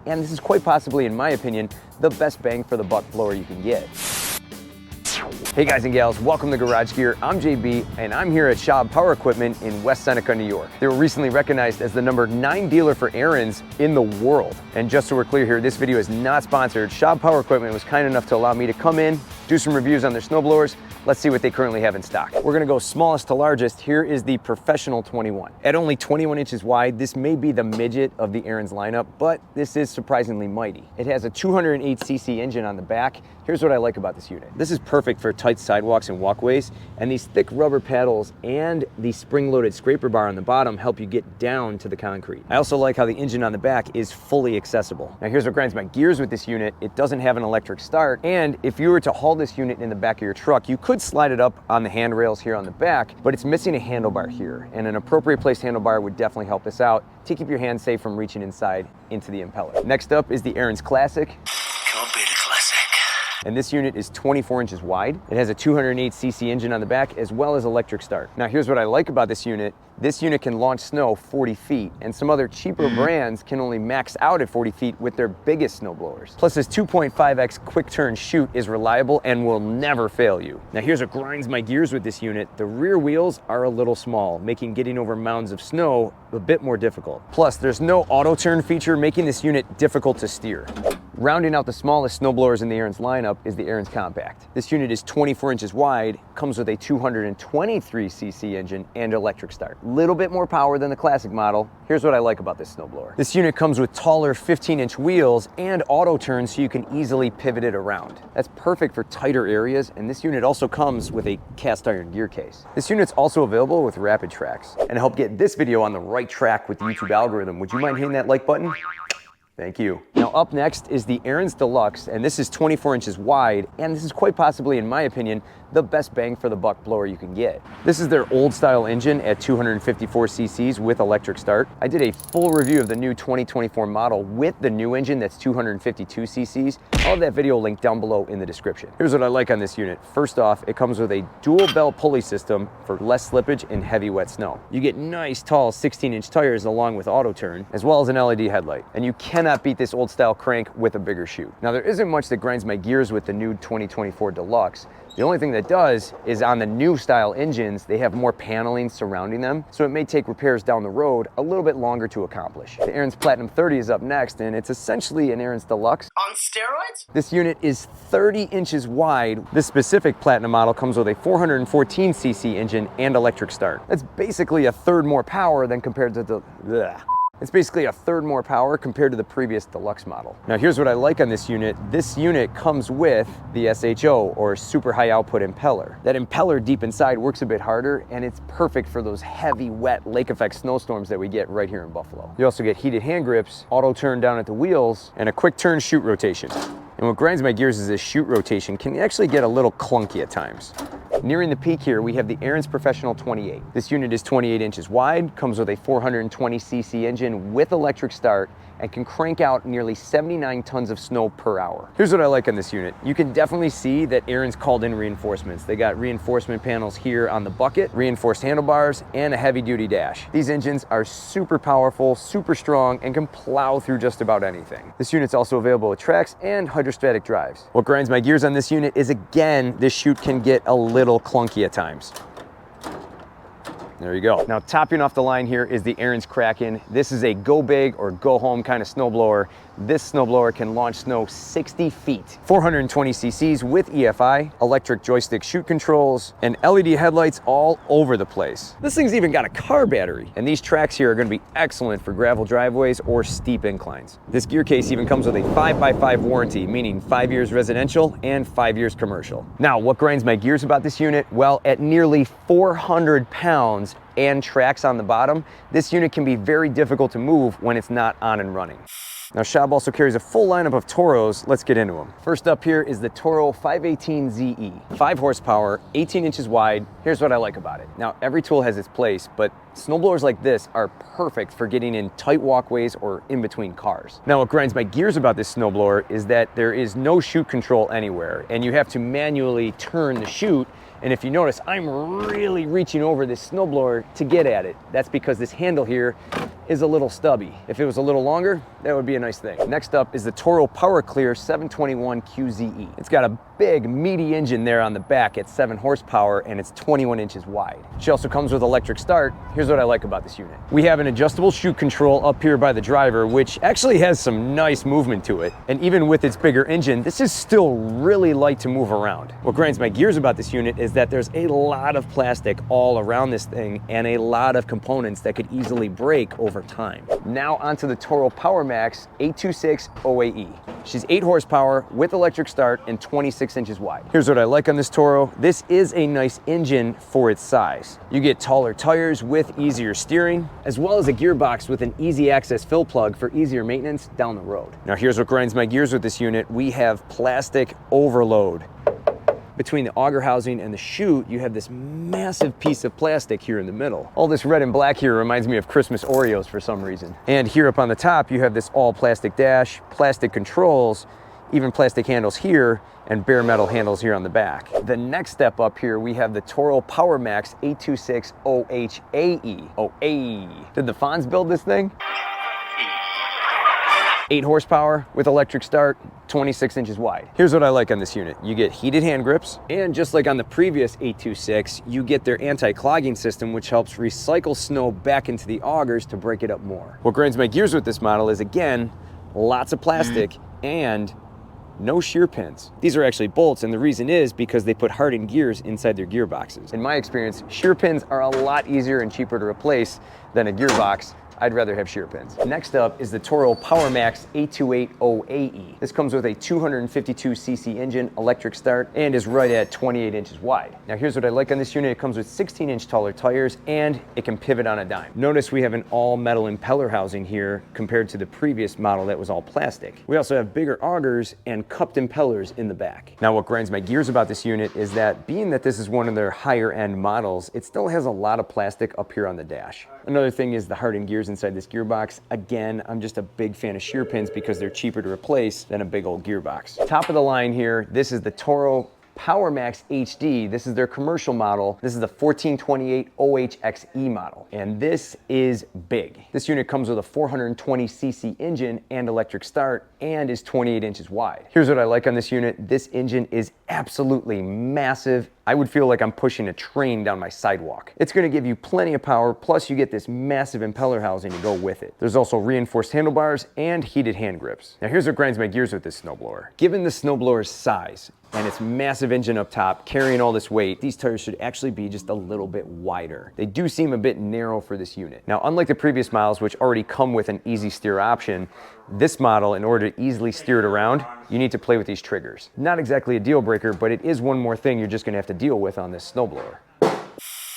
and this is quite possibly, in my opinion, the best bang for the buck blower you can get. Hey guys and gals, welcome to Garage Gear. I'm JB and I'm here at Schaub Power Equipment in West Seneca, New York. They were recently recognized as the #9 dealer for Ariens in the world. And just so we're clear here, this video is not sponsored. Schaub Power Equipment was kind enough to allow me to come in, do some reviews on their snowblowers. Let's see what they currently have in stock. We're gonna go smallest to largest. Here is the Professional 21. At only 21 inches wide, this may be the midget of the Ariens lineup, but this is surprisingly mighty. It has a 208cc engine on the back. Here's what I like about this unit. This is perfect for tight sidewalks and walkways, and these thick rubber paddles and the spring-loaded scraper bar on the bottom help you get down to the concrete. I also like how the engine on the back is fully accessible. Now here's what grinds my gears with this unit. It doesn't have an electric start, and if you were to haul this unit in the back of your truck, you could slide it up on the handrails here on the back, but it's missing a handlebar here, and an appropriate placed handlebar would definitely help this out to keep your hands safe from reaching inside into the impeller. Next up is the Ariens Classic. And this unit is 24 inches wide. It has a 208cc engine on the back as well as electric start. Now here's what I like about this unit. This unit can launch snow 40 feet, and some other cheaper brands can only max out at 40 feet with their biggest snowblowers. Plus this 2.5x quick turn chute is reliable and will never fail you. Now here's what grinds my gears with this unit. The rear wheels are a little small, making getting over mounds of snow a bit more difficult. Plus there's no auto turn feature, making this unit difficult to steer. Rounding out the smallest snowblowers in the Ariens lineup is the Ariens Compact. This unit is 24 inches wide, comes with a 223cc engine and electric start. Little bit more power than the classic model. Here's what I like about this snowblower. This unit comes with taller 15-inch wheels and auto turn so you can easily pivot it around. That's perfect for tighter areas, and this unit also comes with a cast iron gear case. This unit's also available with rapid tracks. And to help get this video on the right track with the YouTube algorithm, would you mind hitting that like button? Thank you. Now up next is the Ariens Deluxe, and this is 24 inches wide, and this is quite possibly, in my opinion, the best bang for the buck blower you can get. This is their old style engine at 254 cc's with electric start. I did a full review of the new 2024 model with the new engine that's 252 cc's. I'll have that video linked down below in the description. Here's what I like on this unit. First off, it comes with a dual bell pulley system for less slippage in heavy wet snow. You get nice tall 16-inch tires along with auto turn, as well as an LED headlight. And you cannot beat this old style crank with a bigger chute. Now there isn't much that grinds my gears with the new 2024 Deluxe. The only thing that does is on the new style engines, they have more paneling surrounding them, so it may take repairs down the road a little bit longer to accomplish. The Ariens Platinum 30 is up next, and it's essentially an Ariens Deluxe on steroids? This unit is 30 inches wide. This specific Platinum model comes with a 414cc engine and electric start. That's basically a third more power than compared to the It's basically a third more power compared to the previous Deluxe model. Now here's what I like on this unit. This unit comes with the SHO, or super high output impeller. That impeller deep inside works a bit harder, and it's perfect for those heavy, wet, lake effect snowstorms that we get right here in Buffalo. You also get heated hand grips, auto turn down at the wheels, and a quick turn chute rotation. And what grinds my gears is this chute rotation can actually get a little clunky at times. Nearing the peak here, we have the Ariens Professional 28. This unit is 28 inches wide, comes with a 420cc engine with electric start, and can crank out nearly 79 tons of snow per hour. Here's what I like on this unit. You can definitely see that Ariens called in reinforcements. They got reinforcement panels here on the bucket, reinforced handlebars, and a heavy-duty dash. These engines are super powerful, super strong, and can plow through just about anything. This unit's also available with tracks and hydrostatic drives. What grinds my gears on this unit is, again, this chute can get a little clunky at times. There you go. Now topping off the line here is the Ariens Kraken. This is a go big or go home kind of snowblower. This snowblower can launch snow 60 feet. 420 cc's with EFI, electric joystick chute controls, and LED headlights all over the place. This thing's even got a car battery. And these tracks here are gonna be excellent for gravel driveways or steep inclines. This gear case even comes with a 5x5 warranty, meaning 5 years residential and 5 years commercial. Now, what grinds my gears about this unit? Well, at nearly 400 pounds and tracks on the bottom, this unit can be very difficult to move when it's not on and running. Now Schaub also carries a full lineup of Toros. Let's get into them. First up here is the Toro 518ZE. 5 horsepower, 18 inches wide. Here's what I like about it. Now every tool has its place, but snowblowers like this are perfect for getting in tight walkways or in between cars. Now what grinds my gears about this snowblower is that there is no chute control anywhere, and you have to manually turn the chute And if you notice, I'm really reaching over this snowblower to get at it. That's because this handle here is a little stubby. If it was a little longer, that would be a nice thing. Next up is the Toro Power Clear 721 QZE. It's got a big, meaty engine there on the back at 7 horsepower, and it's 21 inches wide. She also comes with electric start. Here's what I like about this unit. We have an adjustable chute control up here by the driver, which actually has some nice movement to it. And even with its bigger engine, this is still really light to move around. What grinds my gears about this unit is that there's a lot of plastic all around this thing and a lot of components that could easily break over time. Now onto the Toro Power Max 826 OAE. She's 8 horsepower with electric start and 26 inches wide. Here's what I like on this Toro. This is a nice engine for its size. You get taller tires with easier steering, as well as a gearbox with an easy access fill plug for easier maintenance down the road. Now here's what grinds my gears with this unit. We have plastic overload. Between the auger housing and the chute, you have this massive piece of plastic here in the middle. All this red and black here reminds me of Christmas Oreos for some reason. And here up on the top, you have this all plastic dash, plastic controls, even plastic handles here, and bare metal handles here on the back. The next step up here, we have the Toro Power Max 826 OHAE. OAE. Did the Fonz build this thing? 8 horsepower with electric start, 26 inches wide. Here's what I like on this unit. You get heated hand grips, and just like on the previous 826, you get their anti-clogging system, which helps recycle snow back into the augers to break it up more. What grinds my gears with this model is, again, lots of plastic and no shear pins. These are actually bolts, and the reason is because they put hardened gears inside their gearboxes. In my experience, shear pins are a lot easier and cheaper to replace than a gearbox. I'd rather have shear pins. Next up is the Toro Power Max 828 OAE. This comes with a 252cc engine, electric start, and is right at 28 inches wide. Now here's what I like on this unit. It comes with 16-inch taller tires, and it can pivot on a dime. Notice we have an all-metal impeller housing here compared to the previous model that was all plastic. We also have bigger augers and cupped impellers in the back. Now what grinds my gears about this unit is that being that this is one of their higher-end models, it still has a lot of plastic up here on the dash. Another thing is the hardened gears inside this gearbox. Again, I'm just a big fan of shear pins because they're cheaper to replace than a big old gearbox. Top of the line here, this is the Toro Power Max HD. This is their commercial model. This is the 1428 OHXE model, and this is big. This unit comes with a 420cc engine and electric start, and is 28 inches wide. Here's what I like on this unit. This engine is absolutely massive. I would feel like I'm pushing a train down my sidewalk. It's gonna give you plenty of power, plus you get this massive impeller housing to go with it. There's also reinforced handlebars and heated hand grips. Now here's what grinds my gears with this snowblower. Given the snowblower's size and its massive engine up top carrying all this weight, these tires should actually be just a little bit wider. They do seem a bit narrow for this unit. Now, unlike the previous models, which already come with an easy steer option, this model, in order to easily steer it around, you need to play with these triggers. Not exactly a deal breaker, but it is one more thing you're just gonna have to deal with on this snowblower.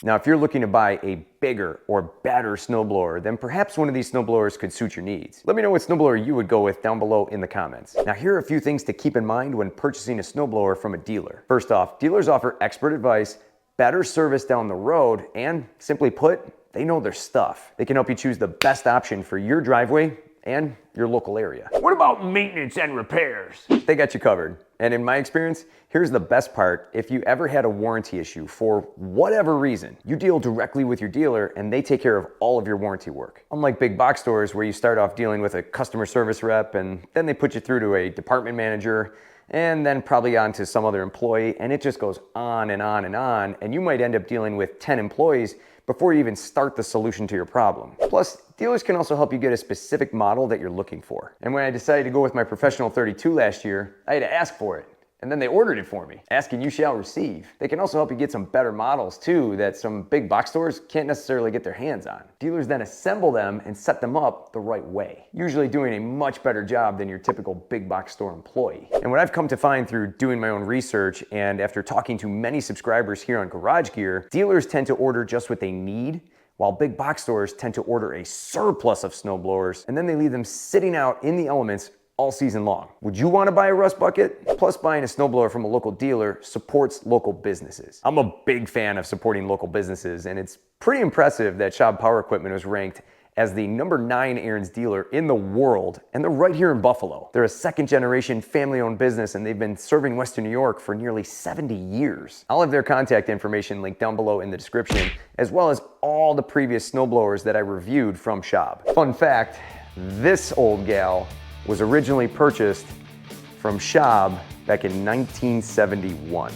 Now, if you're looking to buy a bigger or better snowblower, then perhaps one of these snowblowers could suit your needs. Let me know what snowblower you would go with down below in the comments. Now, here are a few things to keep in mind when purchasing a snowblower from a dealer. First off, dealers offer expert advice, better service down the road, and simply put, they know their stuff. They can help you choose the best option for your driveway and your local area. What about maintenance and repairs? They got you covered. And in my experience, here's the best part. If you ever had a warranty issue for whatever reason, you deal directly with your dealer and they take care of all of your warranty work. Unlike big box stores where you start off dealing with a customer service rep and then they put you through to a department manager and then probably on to some other employee, and it just goes on and on and on, and you might end up dealing with 10 employees before you even start the solution to your problem. Plus, dealers can also help you get a specific model that you're looking for. And when I decided to go with my Professional 32 last year, I had to ask for it. And then they ordered it for me. Asking you shall receive. They can also help you get some better models too that some big box stores can't necessarily get their hands on. Dealers then assemble them and set them up the right way, usually doing a much better job than your typical big box store employee. And what I've come to find through doing my own research and after talking to many subscribers here on Garage Gear, dealers tend to order just what they need, while big box stores tend to order a surplus of snowblowers and then they leave them sitting out in the elements all season long. Would you want to buy a rust bucket? Plus, buying a snowblower from a local dealer supports local businesses. I'm a big fan of supporting local businesses, and it's pretty impressive that Schaub Power Equipment was ranked as the #9 Ariens dealer in the world, and they're right here in Buffalo. They're a second-generation family-owned business, and they've been serving Western New York for nearly 70 years. I'll have their contact information linked down below in the description, as well as all the previous snowblowers that I reviewed from Schaub. Fun fact, this old gal was originally purchased from Schaub back in 1971.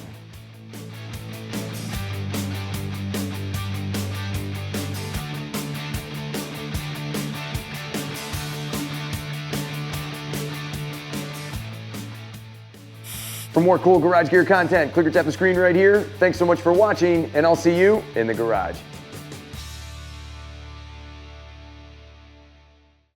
For more cool garage gear content, click or tap the screen right here. Thanks so much for watching, and I'll see you in the garage.